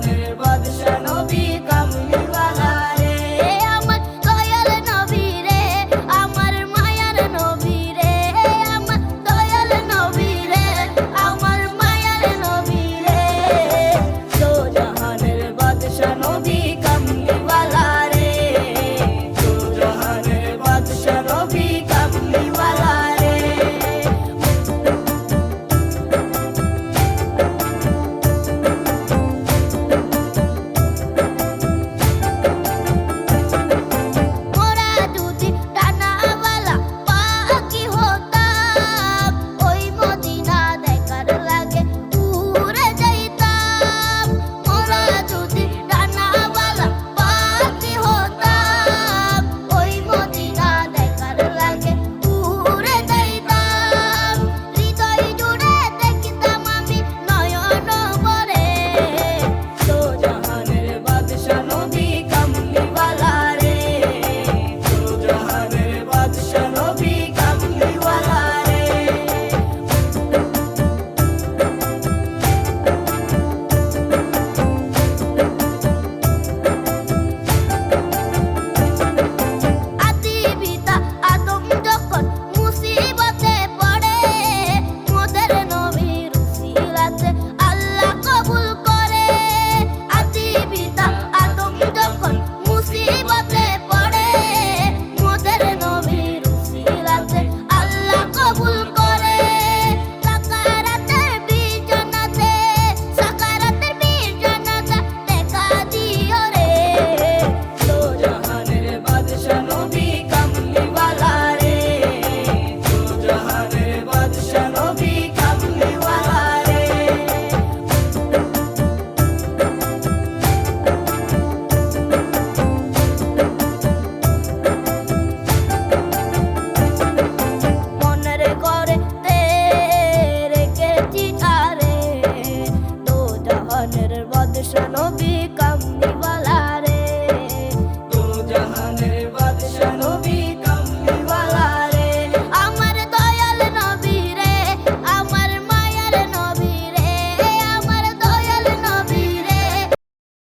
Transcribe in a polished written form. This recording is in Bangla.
জাহানের বাদশা নবী কামলিওয়ালা রে। আমার দয়াল নবী রে, আমার মায়ার নবী রে, আমার দয়াল নবী রে, আমার মায়ার নবী রে। দো জাহানের বাদশা নবী কামলিওয়ালা রে। দো জাহানের বাদশা নবী কামলিওয়ালা রে। মোরা যদি ডানাওয়ালা পাখি হতাম, ওই মদিনা দেখার লাগে উড়ে যাইতাম। মোরা যদি ডানাওয়ালা পাখি হতাম, ওই মদিনা দেখার লাগে উড়ে যাইতাম। হৃদয় জুড়ে দেখিতাম আমি নয়ন ভরে। দো জাহানের বাদশা নবী কামলিওয়ালা রে। দো জাহানের বাদশা নবী কামলিওয়ালা রে। আদি পিতা আদম যখন মুসিবতে পড়ে, মোদের নবীর উসিলাতে আল্লাহ কবুল করে। আদি পিতা আদম যখন মুসিবতে পড়ে, মোদের নবীর উসিলাতে আল্লাহ কবুল করে। সাকারাতের বিজনাতে, সাকারাতের বিজনাতে দেখা দিও রে। দো জাহানের বাদশা নবী কামলিওয়ালা রে। দো জাহানের বাদশা নবী কামলিওয়ালা রে। মনের ঘরে রেখেছি আরে, দো জাহানের বাদশা নবী